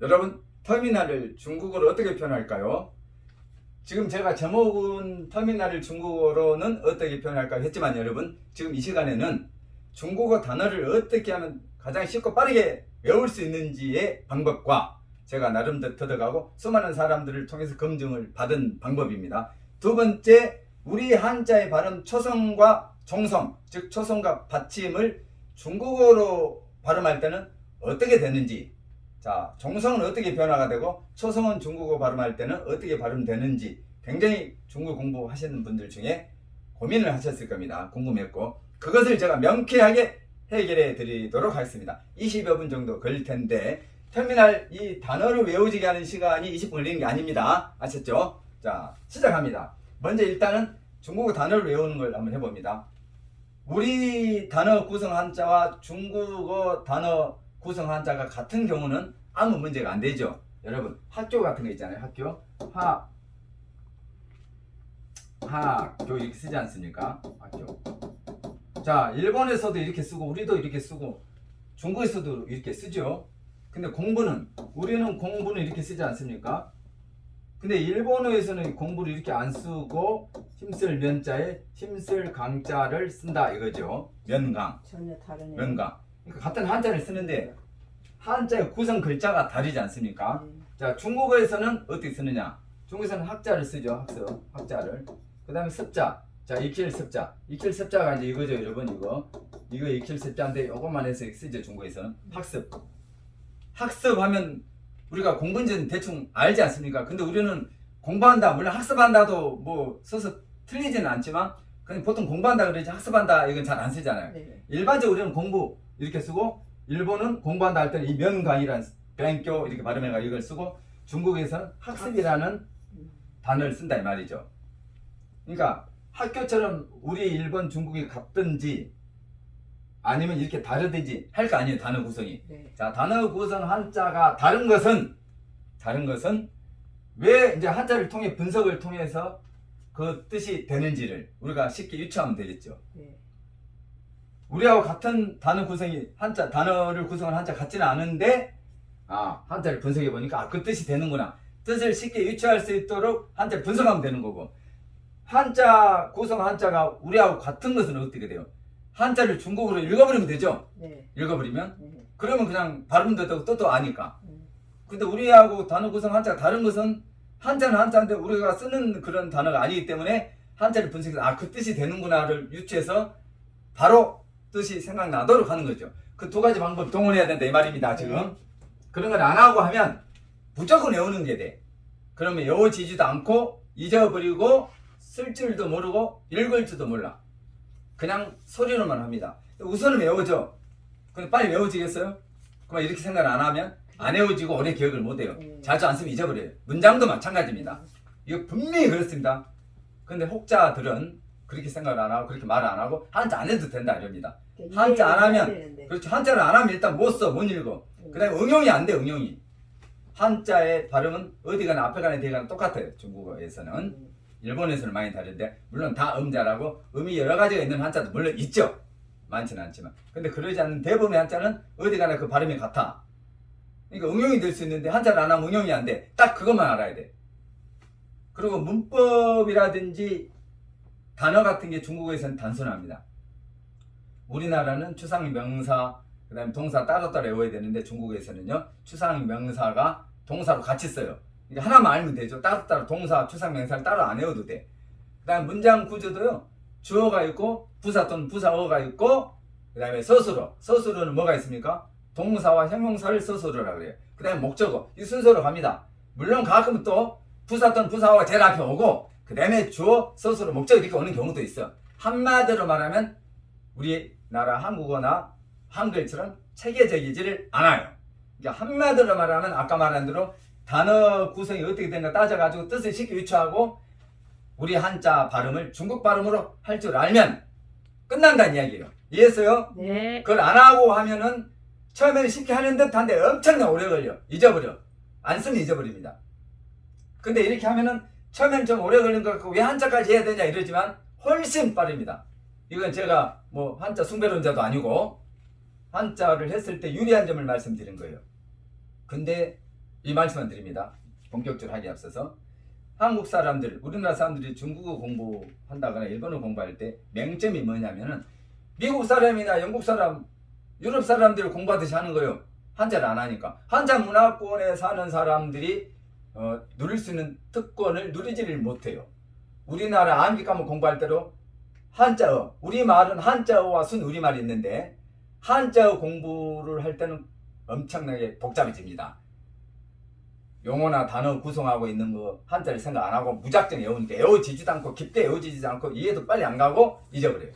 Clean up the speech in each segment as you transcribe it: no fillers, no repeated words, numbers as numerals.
여러분, 터미널을 중국어로 어떻게 표현할까요? 지금 제가 제목은 터미널을 중국어로는 어떻게 표현할까 했지만 여러분, 지금 이 시간에는 중국어 단어를 어떻게 하면 가장 쉽고 빠르게 외울 수 있는지의 방법과 제가 나름대로 터득하고 수많은 사람들을 통해서 검증을 받은 방법입니다. 두 번째, 우리 한자의 발음 초성과 종성, 즉 초성과 받침을 중국어로 발음할 때는 어떻게 되는지, 자, 종성은 어떻게 변화가 되고 초성은 중국어 발음할 때는 어떻게 발음되는지 굉장히 중국어 공부하시는 분들 중에 고민을 하셨을 겁니다. 궁금했고, 그것을 제가 명쾌하게 해결해 드리도록 하겠습니다. 20여 분 정도 걸릴 텐데, 터미널 이 단어를 외우지게 하는 시간이 20분 걸리는 게 아닙니다. 아셨죠? 자, 시작합니다. 먼저 일단은 중국어 단어를 외우는 걸 한번 해봅니다. 우리 단어 구성 한자와 중국어 단어 구성 한자가 같은 경우는 아무 문제가 안 되죠. 여러분, 학교 같은 거 있잖아요. 학교. 학교 이렇게 쓰지 않습니까? 학교. 자, 일본에서도 이렇게 쓰고 우리도 이렇게 쓰고 중국에서도 이렇게 쓰죠. 근데 공부는, 우리는 공부는 이렇게 쓰지 않습니까? 근데 일본어에서는 공부를 이렇게 안 쓰고 힘쓸 면자에 힘쓸 강자를 쓴다 이거죠. 면강. 전혀 다르네요. 면강. 그러니까 같은 한자를 쓰는데 한자의 구성 글자가 다르지 않습니까? 자, 중국어에서는 어떻게 쓰느냐? 중국에서는 학자를 쓰죠. 학자를. 그 다음에 습자. 자, 익힐 습자. 익힐 습자가 이제 이거죠, 여러분. 이거 익힐 습자인데 이것만 해서 쓰죠, 중국에서는. 학습. 학습하면 우리가 공부인지는 대충 알지 않습니까? 근데 우리는 공부한다, 물론 학습한다도 뭐 써서 틀리지는 않지만 그냥 보통 공부한다 그러지 학습한다 이건 잘 안 쓰잖아요. 네. 일반적으로 우리는 공부 이렇게 쓰고, 일본은 공부한다 할 때는 이 면강이라는 뱅교 이렇게 발음해가 이걸 쓰고, 중국에서는 학습이라는 단어를 쓴다 이 말이죠. 그러니까 학교처럼 우리 일본 중국이 같든지 아니면 이렇게 다르든지 할 거 아니에요, 단어 구성이. 네. 자, 단어 구성 한자가 다른 것은 왜 이제 한자를 통해 분석을 통해서 그 뜻이 되는지를 우리가 쉽게 유추하면 되겠죠. 네. 우리하고 같은 단어 구성이 단어를 구성한 한자 같지는 않은데, 한자를 분석해 보니까 그 뜻이 되는구나. 뜻을 쉽게 유추할 수 있도록 한자를 분석하면 되는 거고, 한자 구성 한자가 우리하고 같은 것은 어떻게 돼요? 한자를 중국어로 읽어버리면 되죠. 네. 읽어버리면 네. 그러면 그냥 발음도 되고 뜻도 아니까. 근데 우리하고 단어 구성 한자가 다른 것은 한자는 한자인데 우리가 쓰는 그런 단어가 아니기 때문에 한자를 분석해서 그 뜻이 되는구나를 유추해서 바로 뜻이 생각나도록 하는 거죠. 그 두 가지 방법 동원해야 된다 이 말입니다. 지금 그런 걸 안 하고 하면 무조건 외우는 게 돼. 그러면 외워지지도 않고 잊어버리고 쓸 줄도 모르고 읽을 줄도 몰라. 그냥 소리로만 합니다. 우선은 외워져. 근데 빨리 외워지겠어요? 그럼 이렇게 생각을 안 하면 안 외워지고 오래 기억을 못 해요. 자주 안 쓰면 잊어버려요. 문장도 마찬가지입니다. 이거 분명히 그렇습니다. 근데 혹자들은 그렇게 생각을 안 하고 그렇게 말을 안 하고 한자 안 해도 된다 이럽니다. 한자 안 하면, 그렇죠. 한자를 안 하면 일단 못 써, 못 읽어. 그 다음에 응용이 안 돼, 응용이. 한자의 발음은 어디 가나 앞에 가나 뒤에 가나 똑같아요. 중국어에서는. 일본에서는 많이 다른데, 물론 다 음자라고 음이 여러 가지가 있는 한자도 물론 있죠. 많지는 않지만. 근데 그러지 않는 대부분의 한자는 어디 가나 그 발음이 같아. 그러니까 응용이 될 수 있는데 한자를 안 하면 응용이 안 돼. 딱 그것만 알아야 돼. 그리고 문법이라든지 단어 같은 게 중국어에서는 단순합니다. 우리나라는 추상 명사, 그 다음에 동사 따로따로 외워야 되는데 중국에서는요, 추상 명사가 동사로 같이 써요. 그러니까 하나만 알면 되죠. 따로따로 동사, 추상 명사를 따로 안 외워도 돼. 그 다음에 문장 구조도요, 주어가 있고 부사 또는 부사어가 있고, 그 다음에 서술어는 뭐가 있습니까? 동사와 형용사를 서술어라고 그래요. 그 다음에 목적어, 이 순서로 갑니다. 물론 가끔은 또 부사 또는 부사어가 제일 앞에 오고, 그 다음에 주어, 서술어, 목적어 이렇게 오는 경우도 있어. 한마디로 말하면 우리나라 한국어나 한글처럼 체계적이지를 않아요. 그러니까 한마디로 말하면 아까 말한 대로 단어 구성이 어떻게 되는가 따져가지고 뜻을 쉽게 유추하고 우리 한자 발음을 중국 발음으로 할 줄 알면 끝난다는 이야기예요. 이해했어요? 네. 그걸 안 하고 하면은 처음에는 쉽게 하는 듯 한데 엄청나게 오래 걸려. 잊어버려. 안 쓰면 잊어버립니다. 근데 이렇게 하면은 처음에는 좀 오래 걸린 것 같고 왜 한자까지 해야 되냐 이러지만 훨씬 빠릅니다. 이건 제가 뭐 한자 숭배론자도 아니고 한자를 했을 때 유리한 점을 말씀드린 거예요. 근데 이 말씀을 드립니다. 본격적으로 하기 앞서서 한국 사람들, 우리나라 사람들이 중국어 공부한다거나 일본어 공부할 때 맹점이 뭐냐면은 미국 사람이나 영국 사람, 유럽 사람들이 공부하듯이 하는 거예요. 한자를 안 하니까. 한자 문화권에 사는 사람들이 누릴 수 있는 특권을 누리지를 못해요. 우리나라 암기 과목 공부할 때도 한자어, 우리말은 한자어와 순우리말이 있는데 한자어 공부를 할 때는 엄청나게 복잡해집니다. 용어나 단어 구성하고 있는 거 한자를 생각 안 하고 무작정 외우니까 외워지지도 않고 깊게 외워지지도 않고 이해도 빨리 안 가고 잊어버려요.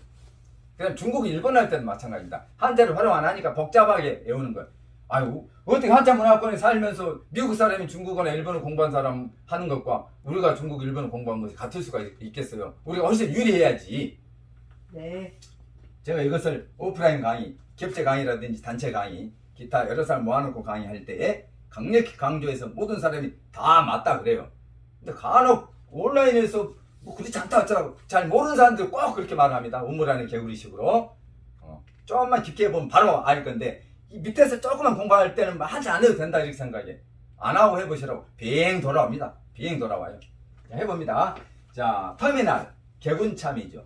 그다음 중국, 일본 할 때는 마찬가지입니다. 한자를 활용 안 하니까 복잡하게 외우는 거예요. 아유, 어떻게 한자 문화권에 살면서 미국 사람이 중국어나 일본어 공부한 사람 하는 것과 우리가 중국, 일본어 공부한 것이 같을 수가 있겠어요? 우리가 훨씬 유리해야지. 네. 제가 이것을 오프라인 강의, 겹체 강의라든지 단체 강의, 기타 여러 사람 모아놓고 강의할 때에 강력히 강조해서 모든 사람이 다 맞다 그래요. 근데 간혹 온라인에서 뭐 그렇지 않다 어쩌라고 잘 모르는 사람들 꼭 그렇게 말합니다. 우물안의 개구리식으로. 조금만 깊게 보면 바로 알 건데 이 밑에서 조금만 공부할 때는 하지 않아도 된다 이렇게 생각해. 안 하고 해보시라고 비행 돌아옵니다. 비행 돌아와요. 자, 해봅니다. 자, 터미널 개군참이죠.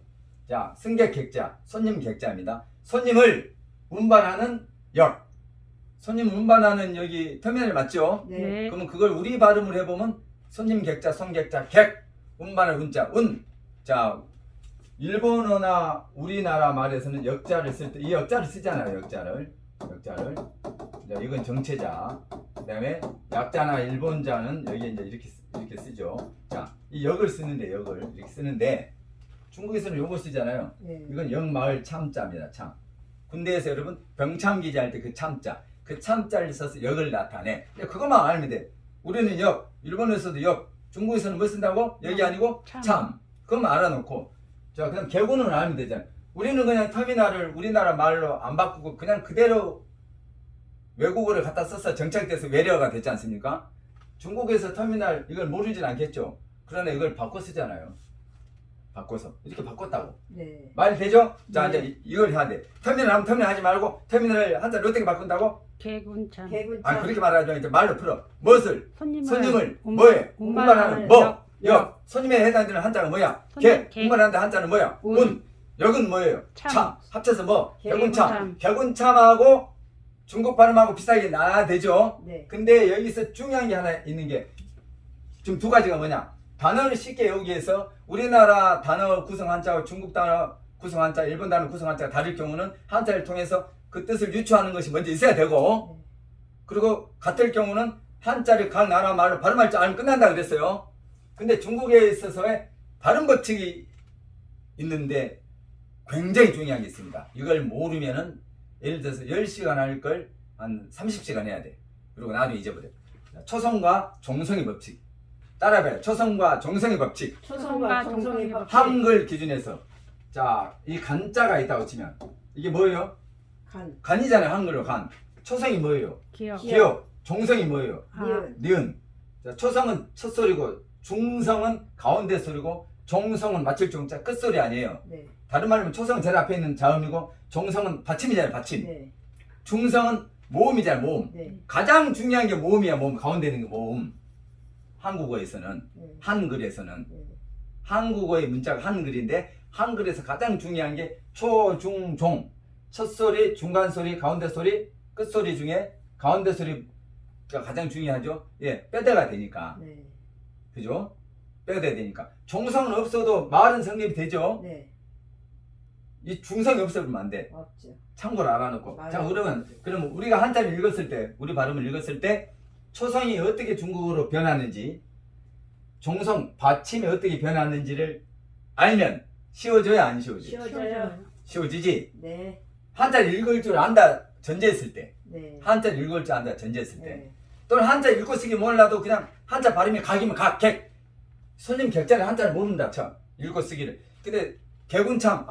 자, 승객 객자, 손님 객자입니다. 손님을 운반하는 역. 손님 운반하는 여기 터미널 맞죠? 네. 그러면 그걸 우리 발음을 해보면 손님 객자, 손객자, 객, 운반할 운자, 운. 자, 일본어나 우리나라 말에서는 역자를 쓸 때 이 역자를 쓰잖아요. 역자를. 자, 이건 정체자. 그다음에 약자나 일본자는 여기 이제 이렇게 쓰죠. 자, 이 역을 쓰는데 역을 이렇게 쓰는데 중국에서는 요거 쓰잖아요. 네. 이건 역마을 참자입니다. 참. 군대에서 여러분 병참기지 할 때 그 참자, 그 참자를 써서 역을 나타내. 그것만 알면 돼. 우리는 역, 일본에서도 역, 중국에서는 뭐 쓴다고? 역이 아니고 참. 그것만 알아놓고. 자, 그냥 개구는 알면 되잖아요. 우리는 그냥 터미널을 우리나라 말로 안 바꾸고 그냥 그대로 외국어를 갖다 써서 정착돼서 외래어가 됐지 않습니까? 중국에서 터미널 이걸 모르진 않겠죠. 그러나 이걸 바꿔 쓰잖아요. 바꿔서 이렇게 바꿨다고. 네. 말 되죠? 자, 네. 이제 이걸 해야 돼. 터미널 하면 터미널 하지 말고 터미널을 한자를 어떻게 바꾼다고? 개군참. 아, 그렇게 말하지 마. 이제 말로 풀어. 무엇을? 손님을, 손님을 뭐해? 운반하는 뭐? 역. 손님에 해당되는 한자는 뭐야? 개. 운반하는 한자는 뭐야? 운. 역은 뭐예요? 참. 합쳐서 뭐? 개군참. 개군참하고 중국 발음하고 비슷하게 나야 되죠? 네. 근데 여기서 중요한 게 하나 있는 게 지금 두 가지가 뭐냐? 단어를 쉽게 외우기 위해서 우리나라 단어 구성 한자와 중국 단어 구성 한자, 일본 단어 구성 한자가 다를 경우는 한자를 통해서 그 뜻을 유추하는 것이 먼저 있어야 되고, 그리고 같을 경우는 한자를 각 나라 말로 발음할 줄 알면 끝난다 그랬어요. 근데 중국에 있어서의 발음 법칙이 있는데 굉장히 중요한 게 있습니다. 이걸 모르면은 예를 들어서 10시간 할 걸 한 30시간 해야 돼. 그리고 나중에 잊어버려. 초성과 종성의 법칙. 따라해봐요. 초성과 종성의 법칙. 초성과 정성의 법칙. 한글 기준에서 자, 이 간자가 있다고 치면 이게 뭐예요? 간. 간이잖아요. 한글로 간. 초성이 뭐예요? 기억. 기억. 종성이 뭐예요? 니은. 니은. 자, 초성은 첫 소리고 중성은 가운데 소리고 종성은 맞출 종자 끝소리 아니에요. 네. 다른 말로 하면 초성은 제일 앞에 있는 자음이고 종성은 받침이잖아요. 받침. 네. 중성은 모음이잖아요. 모음. 네. 가장 중요한 게 모음이야. 모음. 가운데 있는 게 모음. 한국어에서는 네. 한글에서는 네. 한국어의 문자가 한글인데 한글에서 가장 중요한 게 초, 중, 종. 첫 소리, 중간 소리, 가운데 소리, 끝 소리 중에 가운데 소리가 가장 중요하죠. 예, 빼대가 되니까. 네. 그죠? 빼야 되니까. 종성은 없어도 말은 성립이 되죠. 네. 이 중성이 없으면 안 돼. 없죠. 참고로 알아놓고. 맞아요. 자, 그러면 우리가 한자를 읽었을 때, 우리 발음을 읽었을 때 초성이 어떻게 중국어로 변하는지, 종성, 받침이 어떻게 변하는지를 알면 쉬워져야 안 쉬워져? 쉬워져요. 쉬워지지? 네. 한자를 읽을 줄 안다 전제했을 때, 네. 한자를 읽을 줄 안다 전제했을 때, 네. 또는 한자 읽고 쓰기 몰라도 그냥 한자 발음이 각이면 각, 객. 손님 객자는 한자를 모른다 쳐. 읽고 쓰기를. 근데 개군참,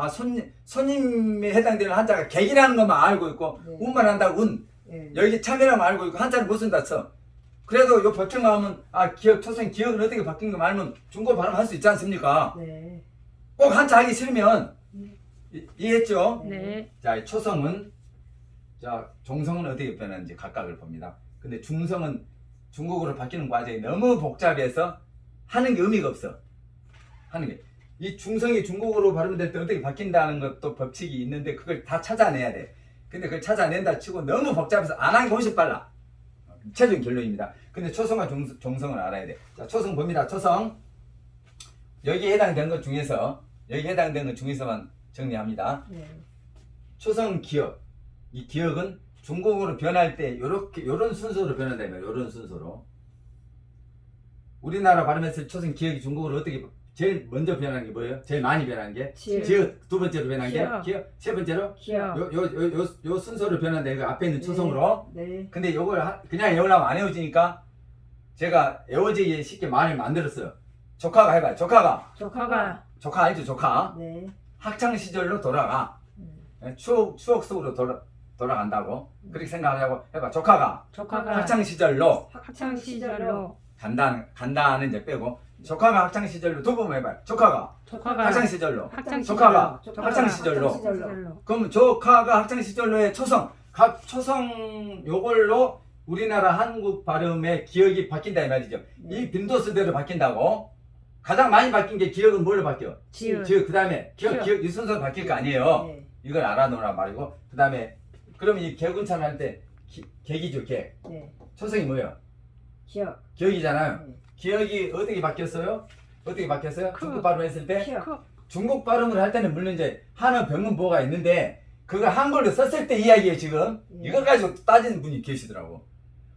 손님에 해당되는 한자가 객이라는 것만 알고 있고, 네. 운만 한다고 운. 네. 여기 참이라고 알고 있고 한자를 못 쓴다 쳐. 그래도 요 법칙만 하면 기억, 초성 기억은 어떻게 바뀐 거 알면 중국어 발음할 수 있지 않습니까? 네. 꼭 한자 하기 싫으면 이해했죠? 네. 자, 초성은 자, 종성은 어떻게 변하는지 각각을 봅니다. 근데 중성은 중국어로 바뀌는 과정이 너무 복잡해서 하는 게 의미가 없어. 하는 게. 이 중성이 중국어로 발음될 때 어떻게 바뀐다는 것도 법칙이 있는데 그걸 다 찾아내야 돼. 근데 그걸 찾아낸다 치고 너무 복잡해서 안 하는 게 훨씬 빨라. 최종 결론입니다. 근데 초성과 종성을 알아야 돼. 자, 초성 봅니다. 초성. 여기에 해당되는 것 중에서만 정리합니다. 네. 초성 기억. 이 기억은 중국어로 변할 때 요런 순서로 변한다면 요런 순서로. 우리나라 발음했을 초성 기억이 중국어로 어떻게 제일 먼저 변하는 게 뭐예요? 제일 많이 변하는 게 지읒. 두 번째로 변한 게 기억. 세 번째로 기억. 요 순서로 변한다. 이거 앞에 있는 초성으로. 네. 근데 요걸 그냥 외우려면 안 외워지니까 제가 외워지기 쉽게 말을 만들었어요. 조카가 해봐요. 조카 알죠? 조카. 네. 학창 시절로 돌아가. 추억 속으로 돌아간다고. 그렇게 생각하려고 해봐. 조카가 학창 시절로 간다는 이제 빼고 조카가 학창 시절로 두 번 해봐요. 조카가 학창 시절로. 조카가 학창 시절로. 그럼 조카가 학창 시절로의 초성. 각 초성 요걸로 우리나라 한국 발음의 기억이 바뀐다 이 말이죠. 이 빈도수대로 바뀐다고. 가장 많이 바뀐 게 기억은 뭘로 바뀌어? 지읒. 그 다음에 기억 이 순서로 바뀔 거 아니에요. 네. 이걸 알아놓으란 말이고. 그 다음에 그럼 이 개군참 할 때 객이죠. 객. 네. 초성이 뭐예요? 기억. 기억이잖아요. 네. 기억이 어떻게 바뀌었어요? 중국 발음 했을 때 기억. 중국 발음을 할 때는 물론 이제 한어 병문보가 있는데 그걸 한글로 썼을 때 이야기예요 지금. 이걸 가지고 따지는 분이 계시더라고.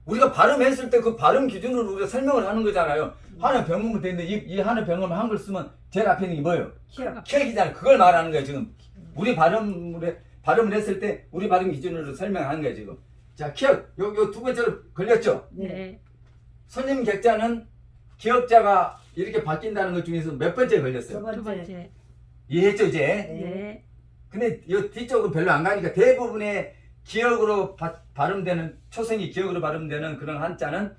우리가 발음했을 때 그 발음 기준으로 우리가 설명을 하는 거잖아요. 한어 병문보 되는데 이 한어 병문을 한글 쓰면 제일 앞에 있는 게 뭐예요? 기억. 기억이잖아요. 그걸 말하는 거예요 지금. 우리 발음을 했을 때 우리 발음 기준으로 설명하는 거예요 지금. 자, 기억. 요 두 번째로 걸렸죠? 네. 손님 객자는 기억자가 이렇게 바뀐다는 것 중에서 몇 번째 걸렸어요? 두 번째. 이해했죠 이제? 네. 근데 이 뒤쪽은 별로 안 가니까 대부분의 기억으로 발음되는 초성이 기억으로 발음되는 그런 한자는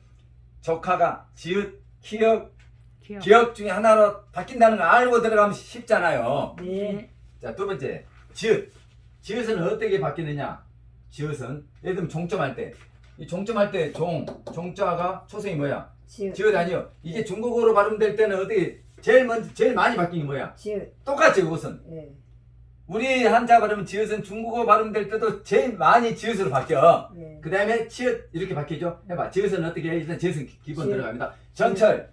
조카가 지읒, 기억 중에 하나로 바뀐다는 걸 알고 들어가면 쉽잖아요. 네. 자, 두 번째 지읒. 지읒은 어떻게 바뀌느냐? 지읒은 예를 들면 종점할 때 이 종점할 때 종자가 초성이 뭐야? 지읒 아니요. 이게 중국어로 발음될 때는 어떻게 제일 많이 바뀐 게 뭐야? 지읒. 똑같지 그것은. 네. 우리 한자 발음 지읒은 중국어 발음될 때도 제일 많이 지읒으로 바뀌어. 네. 그 다음에 치읒 이렇게 바뀌죠. 해봐. 지읒은 어떻게 해? 일단 지읒은 기본 지읒. 들어갑니다. 전철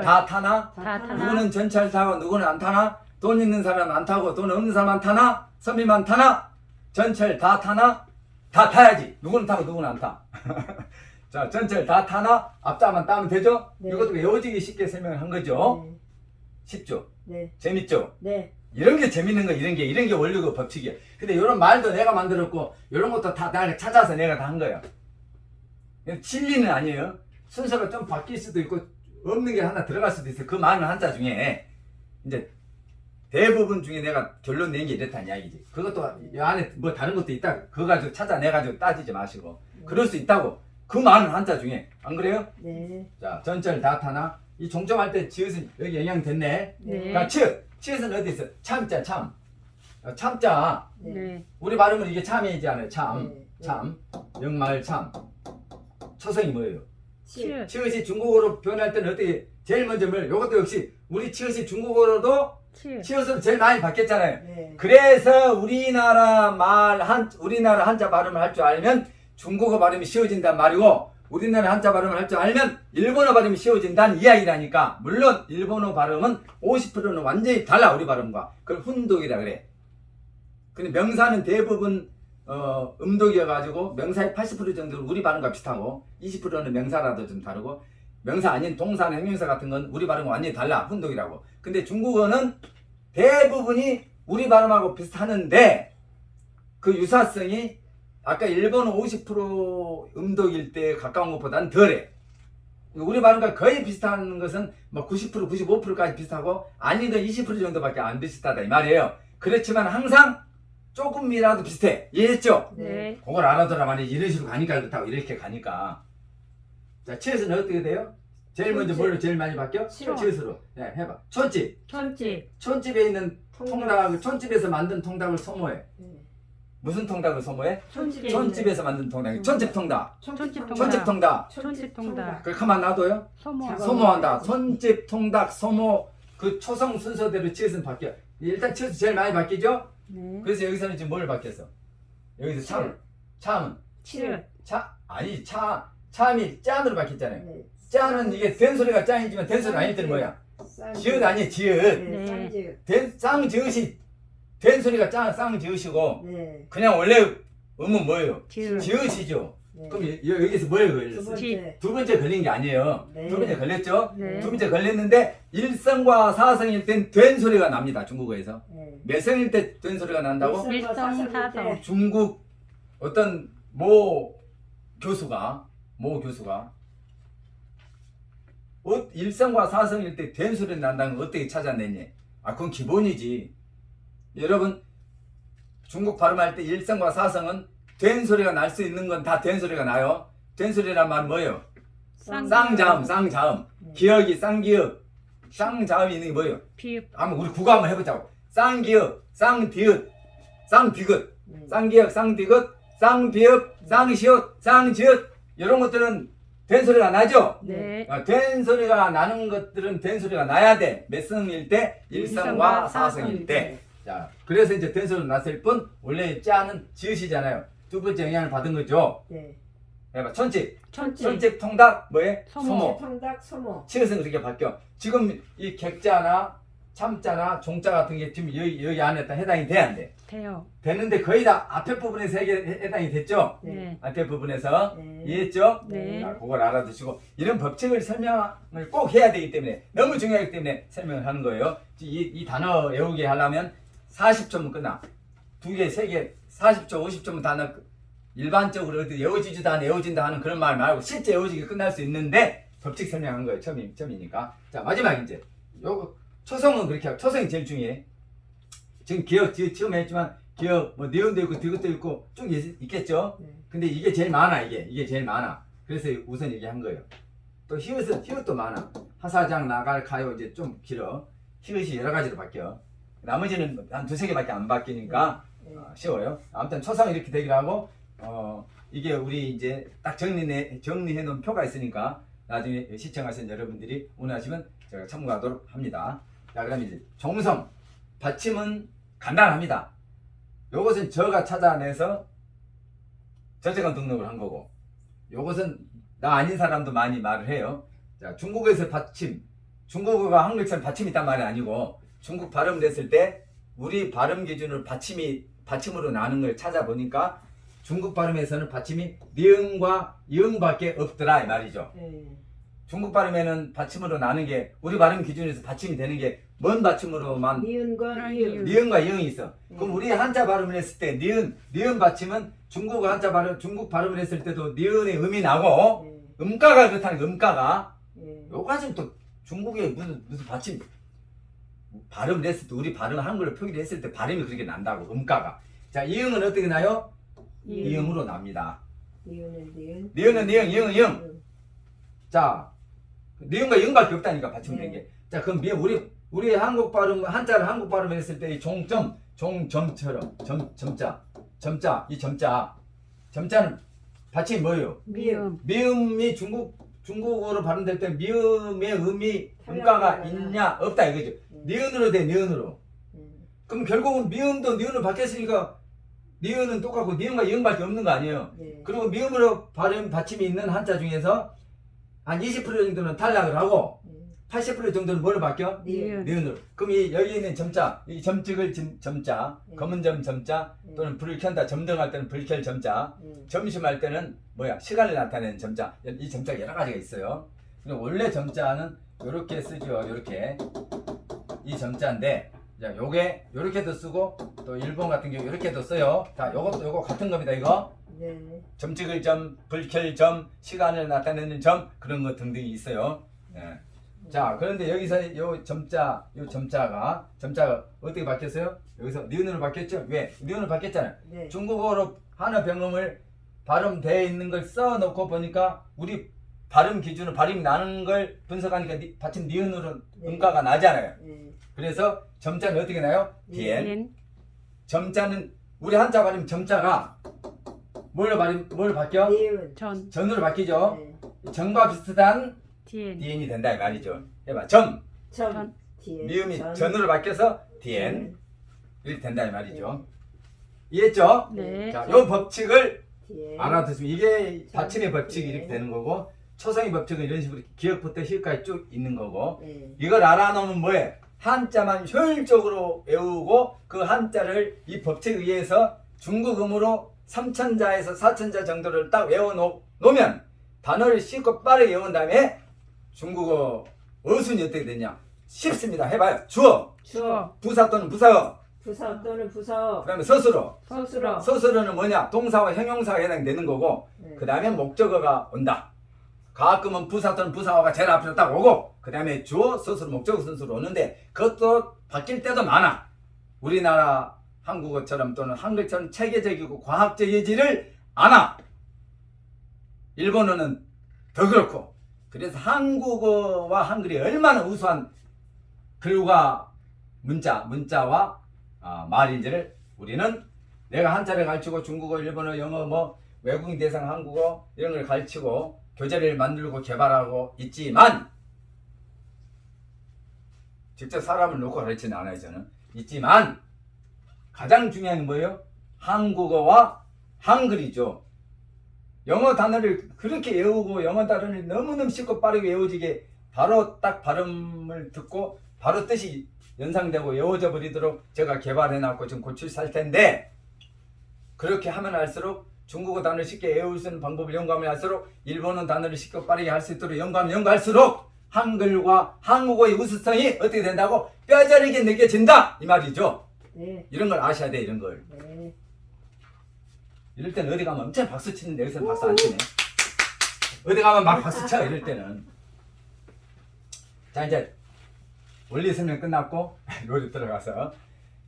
다 타나? 누구는 전철 타고 누구는 안 타나? 돈 있는 사람은 안 타고 돈 없는 사람은 안 타나? 서민만 타나? 전철 다 타나? 다 타야지. 누구는 타고 누구는 안 타. 자, 전철 다 타나? 앞자만 따면 되죠? 네. 이것도 외워지기 쉽게 설명을 한 거죠. 네. 쉽죠? 네. 재밌죠? 네. 이런 게 재밌는 거, 이런 게 원리고 법칙이야. 근데 이런 말도 내가 만들었고, 이런 것도 다 내가 찾아서 내가 다 한 거야. 진리는 아니에요. 순서가 좀 바뀔 수도 있고, 없는 게 하나 들어갈 수도 있어요. 그 많은 한자 중에, 이제, 대부분 중에 내가 결론 낸 게 이렇다는 이야기지. 그것도 이 안에 뭐 다른 것도 있다. 그거 가지고 찾아내가지고 따지지 마시고. 그럴 수 있다고. 그 많은 한자 중에. 안 그래요? 네. 자, 전철 다 타나? 이 종점할 때 지읒은 여기 영향 됐네. 네. 그러니까 치읒은 어디 있어? 참자, 참. 참자. 네. 우리 발음은 이게 참이지 않아요? 참. 네. 참. 영말 참. 초성이 뭐예요? 치읒. 치읒이 중국어로 변할 때는 어떻게 제일 먼저 뭘? 이것도 역시 우리 치읒이 중국어로도 치읒으로 제일 많이 바뀌었잖아요. 네. 그래서 우리나라 한자 발음을 할 줄 알면 중국어 발음이 쉬워진단 말이고 우리나라 한자 발음을 할 줄 알면 일본어 발음이 쉬워진다는 이야기라니까. 물론 일본어 발음은 50%는 완전히 달라 우리 발음과. 그걸 훈독이라 그래. 근데 명사는 대부분 음독이어가지고 명사의 80% 정도는 우리 발음과 비슷하고 20%는 명사라도 좀 다르고 명사 아닌 동사나 형용사 같은 건 우리 발음과 완전히 달라. 훈독이라고. 근데 중국어는 대부분이 우리 발음하고 비슷하는데 그 유사성이 아까 일본어 50% 음독일 때 가까운 것보다는 덜해. 우리 발음과 거의 비슷한 것은 뭐 90%, 95%까지 비슷하고 아닌 건 20% 정도밖에 안 비슷하다 이 말이에요. 그렇지만 항상 조금이라도 비슷해. 이해했죠? 네. 그걸 알아둬라 말이야. 이런 식으로 가니까 그렇다고 이렇게 가니까. 자, 치읒은 어떻게 돼요? 제일 먼저 뭘로 제일 많이 바뀌어? 치읒으로. 네, 해봐. 촌집. 촌집에 있는 통닭, 촌집에서 만든 통닭을 소모해. 네. 무슨 통닭을 소모해? 촌집. 촌집에서 만든 통닭이 촌집 통닭. 촌집 촌집 통닭. 촌집 통닭. 그렇게 하면 놔둬요? 소모. 소모한다. 촌집 통닭 소모 그 초성 순서대로 치읓은 바뀌어. 일단 치읓 제일 많이 바뀌죠? 네. 그래서 여기서는 지금 뭘 바뀌었어? 여기서 참은 치읓. 아니 참이 짠으로 바뀌었잖아요. 네. 짠은 이게 된 소리가 짠이지만 된 소리가 아닐 때는 뭐야? 지읒 아니에요, 지읒. 네. 쌍지읒. 쌍지읒이 된 소리가 쌍지읒이고 네. 그냥 원래 음은 뭐예요? 지읒. 지읒이죠. 네. 그럼 여기서 뭐에 두 걸렸어요? 번째. 두 번째 걸린 게 아니에요. 네. 두 번째 걸렸죠? 네. 두 번째 걸렸는데 일성과 사성일 땐 된 소리가 납니다. 중국어에서. 네. 몇 성일 때 된 소리가 난다고? 일성, 사성. 중국 어떤 모 교수가 일성과 사성일 때 된 소리 난다는 걸 어떻게 찾아냈니? 아 그건 기본이지. 여러분 중국 발음할 때 일성과 사성은 된 소리가 날 수 있는 건 다 된 소리가 나요. 된 소리란 말은 뭐예요? 쌍자음. 기역이 쌍기역. 쌍자음이 있는 게 뭐예요? 비읍. 한번 우리 국어 한번 해보자고. 쌍기역, 쌍디귿, 쌍디귿, 네. 쌍기역, 쌍디귿, 쌍비읍, 쌍시옷, 쌍지읒 이런 것들은 된 소리가 나죠? 네. 된 소리가 나는 것들은 된 소리가 나야 돼. 몇 성일 때? 일성과 사성일 때. 자, 그래서 이제 된 소리가 났을 뿐 원래 짜는 지읒이잖아요. 두 번째 영향을 받은 거죠. 네. 해봐. 촌집. 촌집. 촌집 통닭 뭐해? 소모. 통닭 소모. 치읒은 그렇게 바뀌어. 지금 이 객자나 참자나 종자 같은 게 지금 여기 안에 다 해당이 돼 안 돼? 돼요. 되는데 거의 다 앞에 부분에서 해당이 됐죠? 네. 앞에 부분에서 네. 이해했죠? 네. 자, 그걸 알아두시고 이런 법칙을 설명을 꼭 해야 되기 때문에 너무 중요하기 때문에 설명을 하는 거예요. 이 단어 외우게 하려면 40초면 끝나. 2개, 3개, 40초, 50초면 단어 일반적으로 어디 외워지지도 않아 외워진다 하는 그런 말 말고 실제 외워지게 끝날 수 있는데 법칙 설명한 거예요. 처음이니까. 자, 마지막 이제 요거 초성은 그렇게 하고 초성이 제일 중요해. 지금 기억 처음 했지만 기억 뭐 니은도 있고 디귿도 있고 쭉 있겠죠. 네. 근데 이게 제일 많아. 이게 제일 많아. 그래서 우선 얘기한 거예요. 또 히읗도 많아. 하사장 나갈 가요 이제 좀 길어. 히읗이 여러 가지로 바뀌어. 나머지는 한 두세 개밖에 안 바뀌니까 네. 쉬워요. 아무튼 초성 이렇게 되기로 하고 이게 우리 이제 딱 정리해 놓은 표가 있으니까 나중에 시청하신 여러분들이 원하시면 제가 참고하도록 합니다. 자, 그럼 이제 종성 받침은 간단합니다. 요것은 저가 찾아내서 저작권 등록을 한 거고, 요것은 나 아닌 사람도 많이 말을 해요. 자, 중국에서 받침, 중국어가 한국처럼 받침이 있단 말이 아니고 중국 발음 됐을 때 우리 발음 기준으로 받침으로 나는 걸 찾아보니까 중국 발음에서는 받침이 니은과 이응밖에 없더라 이 말이죠. 네. 중국 발음에는 받침으로 나는 게 우리 발음 기준에서 받침이 되는 게 뭔 받침으로만 니은과 이응. 니은과 이응이 있어. 그럼 우리 한자 발음을 했을 때 니은 받침은 중국 한자 발음 중국 발음을 했을 때도 니은의 음이 나고 네. 음가가 그렇다는 거, 음가가 네. 요까지는 또 중국에 무슨 받침 발음을 했을 때 우리 발음 한글로 표기를 했을 때 발음이 그렇게 난다고 음가가. 자, 이응은 어떻게 나요? 이응으로 납니다. 니은은 니은. 니은은 니은, 이응은 이응. 자, 니은과 이응밖에 없다니까 받침된 게. 자, 그럼 우리 한국 발음 한자를 한국 발음 했을 때 이 종점처럼 점자 이 점자는 받침이 뭐예요? 미음. 미음이 중국어로 발음될 때 미음의 음이 음가가 있냐 없다 이거죠. 니은으로 돼 니은으로. 그럼 결국은 미음도 니은으로 바뀌었으니까 니은은 똑같고 니은과 이응밖에 없는 거 아니에요. 네. 그리고 미음으로 발음 받침이 있는 한자 중에서 한 20% 정도는 탈락을 하고 80% 정도는 뭐로 바뀌어? 니은. 니은으로. 그럼 여기 있는 점자, 이 점찍을 점자, 검은 점 점자, 또는 불을 켠다 점등할 때는 불 켤 점자, 점심할 때는 뭐야? 시간을 나타내는 점자. 이 점자가 여러 가지가 있어요. 근데 원래 점자는 이렇게 쓰죠. 이렇게 이 점자인데, 자, 요게 요렇게도 쓰고 또 일본 같은 경우 이렇게도 써요. 자, 요거 같은 겁니다. 이거. 네. 점찍을 점, 불 켤 점, 시간을 나타내는 점 그런 거 등등이 있어요. 네. 자, 그런데 여기서 요 점자가 어떻게 바뀌었어요? 여기서 니은으로 바뀌었죠? 왜? 니은으로 바뀌었잖아요. 네. 중국어로 한어 병음을 발음되어 있는 걸 써놓고 보니까 우리 발음 기준으로 발음이 나는 걸 분석하니까 받침 니은으로 음가가 나잖아요. 네. 그래서 점자는 어떻게 나요? 디엔. 디엔. 점자는 우리 한자 발음 점자가 뭘 바뀌어? 니은. 전, 전으로 바뀌죠. 네. 전과 비슷한 디엔, 디엔이 된다 이 말이죠. 해봐. 점 전. 디엔. 미음이 전. 전으로 바뀌어서 디엔 이렇게 된다 이 말이죠. 이해했죠? 네, 자, 요 법칙을 디엔. 알아두시면 이게 전. 받침의 법칙이 네. 이렇게 되는 거고 초성의 법칙은 이런 식으로 기역부터 시까지 쭉 있는 거고 네. 이걸 알아놓으면 뭐해? 한자만 효율적으로 외우고 그 한자를 이 법칙에 의해서 중국음으로 3천자에서 4천자 정도를 딱 외워놓으면 단어를 쉽고 빠르게 외운 다음에 중국어 어순이 어떻게 되냐? 쉽습니다. 해봐요. 주어, 주어, 부사 또는 부사어, 부사 또는 부사어. 그 다음에 서술어. 서술어, 서술어는 뭐냐? 동사와 형용사가 해당되는 거고 네. 그 다음에 목적어가 온다. 가끔은 부사 또는 부사어가 제일 앞으로 딱 오고 그 다음에 주어, 서술어, 목적어 순서로 오는데 그것도 바뀔 때도 많아. 우리나라 한국어처럼 또는 한글처럼 체계적이고 과학적이지를 않아. 일본어는 더 그렇고 그래서 한국어와 한글이 얼마나 우수한 글과 문자와 말인지를 우리는 내가 한자를 가르치고 중국어, 일본어, 영어 뭐 외국인 대상 한국어 이런 걸 가르치고 교재를 만들고 개발하고 있지만 직접 사람을 놓고 가르치는 않아요. 저는 있지만 가장 중요한 건 뭐예요? 한국어와 한글이죠. 영어 단어를 그렇게 외우고 영어 단어를 너무너무 쉽고 빠르게 외워지게 바로 딱 발음을 듣고 바로 뜻이 연상되고 외워져 버리도록 제가 개발해놨고 지금 고칠 살 텐데 그렇게 하면 할수록 중국어 단어를 쉽게 외울 수 있는 방법을 연구하면 할수록 일본어 단어를 쉽고 빠르게 할 수 있도록 연구하면 연구할수록 한글과 한국어의 우수성이 어떻게 된다고 뼈저리게 느껴진다 이 말이죠. 네. 이런 걸 아셔야 돼. 이런 걸. 네. 이럴 때는 어디 가면 엄청 박수 치는데 여기서는 박수 안 치네. 어디 가면 막 박수 쳐 이럴 때는. 자 이제 원리 설명 끝났고 로드 들어가서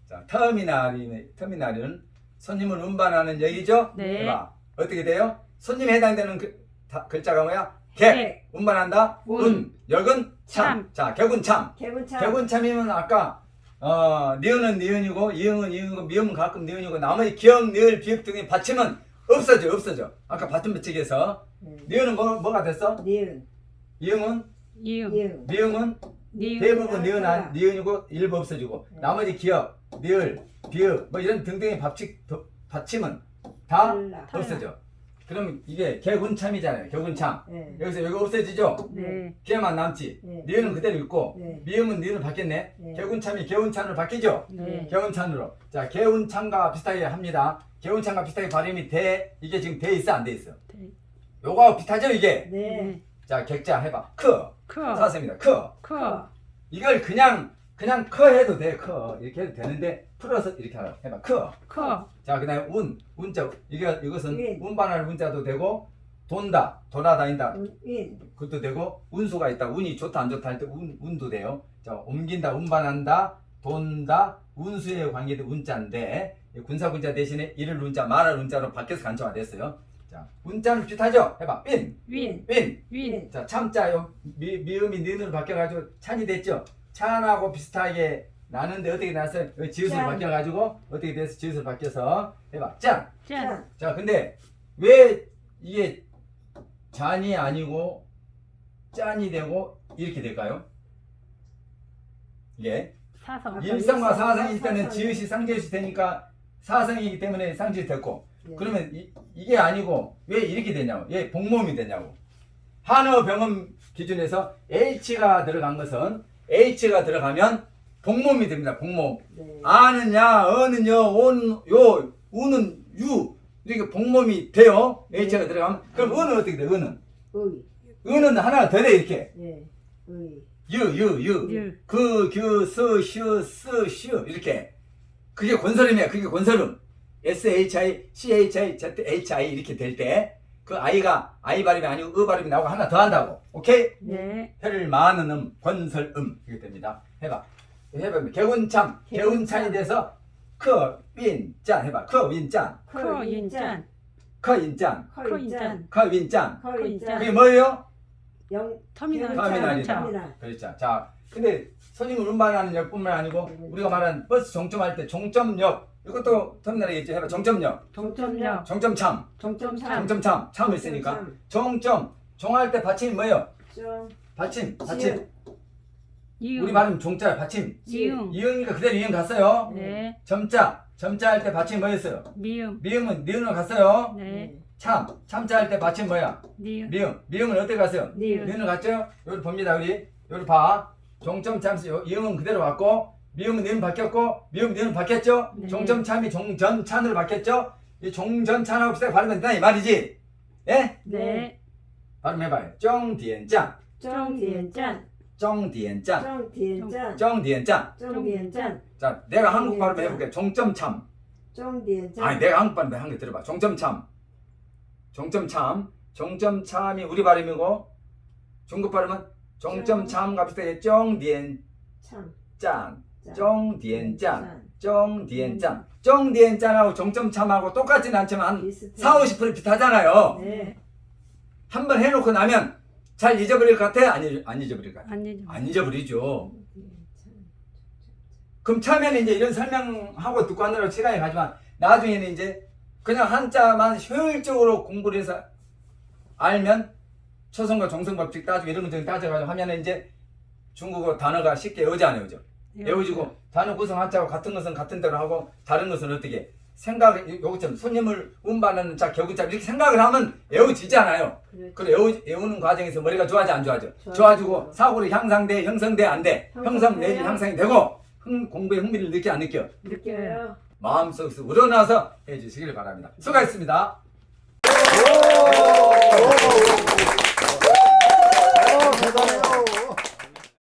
자 터미널은 손님을 운반하는 얘기죠. 네. 해봐. 어떻게 돼요? 손님에 해당되는 글자가 뭐야? 개. 개. 운반한다. 운. 역은 참. 자 개군참. 개군참. 개군참이면 아까 니은은 니은이고 이응은 이응이고 미음은 가끔 니은이고 나머지 기역, 니을, 비읍 등의 받침은 없어져. 아까 받침 법칙에서 니은은 뭐가 됐어? 니은. 이응은 이응, 이응. 미음은 니은, 대부분 니은이고 일부 없어지고 나머지 기역, 니을, 비읍 뭐 이런 등등의 받침은 다 달라. 없어져. 그럼 이게 개군참이잖아요. 개군참. 네. 여기서 여기 없어지죠? 네, 개만 남지. 네. 니은은 그대로 있고 네. 미음은 니은으로 바뀌었네. 네. 개군참이 개운찬으로 바뀌죠? 네, 개운찬으로. 자, 개운찬과 비슷하게 합니다. 개운찬과 비슷하게 발음이 돼. 이게 지금 돼 있어, 안 돼 있어? 네. 요거하고 비슷하죠, 이게? 네. 자, 객자 해봐. 커. 커, 사슴입니다. 커. 커, 이걸 그냥 커 해도 돼. 커. 이렇게 해도 되는데 풀어서 이렇게 해봐. 커. 커, 자, 그 다음에 운자. 이것은 윈. 운반할 운자도 되고 돈다. 돌아다닌다. 인. 그것도 되고 운수가 있다. 운이 좋다 안 좋다 할 때 운도 돼요. 자, 옮긴다, 운반한다, 돈다, 운수에 관계된 운자인데 군사군자 대신에 이를 운자, 말할 운자로 바뀌어서 간청화됐어요. 자, 운자는 비슷하죠? 해봐. 윈, 윈, 윈. 윈, 자, 참자요. 미음이 니은으로 바뀌어가지고 찬이 됐죠? 찬하고 비슷하게 나는데 어떻게 났어요? 지읒으로 짠. 바뀌어가지고 어떻게 돼서 지읒으로 바뀌어서 해봐. 짠. 짠, 자, 근데 왜 이게 잔이 아니고 짠이 되고 이렇게 될까요? 이게 사성, 일성과 사성일 때는 사성이요. 지읒이 쌍지읒이 되니까 사성이기 때문에 쌍지읒 됐고 네. 그러면 이게 아니고 왜 이렇게 되냐고 왜 복모음이 되냐고 한어 병음 기준에서 H가 들어간 것은 H가 들어가면 복모음이 됩니다. 복모음. 네. 아느냐 어느냐 온요 우는 유 이렇게 복모음이 돼요. H가 들어가면 그럼 은은 어떻게 돼? 은은 의. 은은 하나 더 돼 이렇게 네. 의. 유 유, 그, 규, 스, 슈, 스, 슈 이렇게 그게 권설음이야. 그게 권설음. SHI, CHI, ZHI 이렇게 될 때 그 I가 I 발음이 아니고 으 발음이 나오고 하나 더 한다고. 오케이? 네, 혀를 마는 권설음 이렇게 됩니다. 해봐. 개운참, 개운찬이 돼서 커윈짠 해봐. 커윈짠, 커, 인짠, 커인짠, 커인짠, 커윈짠. 커인짠. 그게 뭐예요? 영. 터미널, 터미널이다. 터미널. 그렇죠. 자, 근데 손님을 운반하는 역뿐만 아니고 우리가 말하는 버스 종점할 때 종점역 이것도 터미널에 있지 해봐. 정점역, 종점역, 정점참, 종점참, 정점참, 참을 쓰니까 정점, 정할 때 받침이 뭐예요? 좀 받침, 받침. 지읒. 이응, 우리 발음 종자 받침. 이응, 이응이니까 그대로 이응 갔어요. 네, 점자, 점자 할 때 받침 뭐였어요? 미음, 미음은 니은으로 갔어요. 네, 참, 참자 할 때 받침 뭐야? 니은, 미음, 미음은 어떻게 갔어요? 니은. 니은으로 갔죠? 여기 봅니다 우리. 여기 봐. 종점 참수 이음은 그대로 왔고 미음은 니은 바뀌었고 미음 니은 바뀌었죠? 네. 종점 참이 종전찬으로 바뀌었죠? 이 종전찬하고 비슷하게 발음이 된다 이 말이지. 예? 네, 발음해봐요. 정디엔짠, 정디엔짠. 정디엔짠, 정디엔짠. 정디엔짠. 정디엔짠. 자, 내가 한국 발음 해볼게. 종점참. 정디엔짠. 아니 내가 한국 발음 한개 들어봐. 종점참, 종점참, 종점참이 우리 발음이고 중국 발음은 종점참과 비슷하게 정디엔짠, 참. 정디엔짠, 정디엔짠, 정디엔짠하고 종점참하고 똑같진 않지만 한 비슷해. 40~50% 비슷하잖아요. 네. 한 번 해놓고 나면 잘 잊어버릴 것 같아? 안 잊어버릴 것 같아? 아니죠. 안 잊어버리죠. 정디엔짠. 그럼 처음에는 이제 이런 설명하고 듣고 하느라고 시간이 가지만 나중에는 이제 그냥 한자만 효율적으로 공부를 해서 알면 초성과 종성 법칙 따지고 이런 것들 따져가지고 하면은 이제 중국어 단어가 쉽게 외우지 안 외우죠. 외우지고 단어 구성 한자하고 같은 것은 같은 대로 하고 다른 것은 어떻게 요것처럼 손님을 운반하는 자 격자 이렇게 생각을 하면 외워지잖아요. 그렇죠. 그래 외우는 과정에서 머리가 좋아져 안 좋아져? 좋아져요. 좋아지고 사고를 향상돼 형성돼 안 돼? 형성 형성돼요. 내지 향상이 되고 공부에 흥미를 느끼 안 느껴? 느껴요. 마음속에서 우러나서 해주시길 바랍니다. 수고하셨습니다. 오!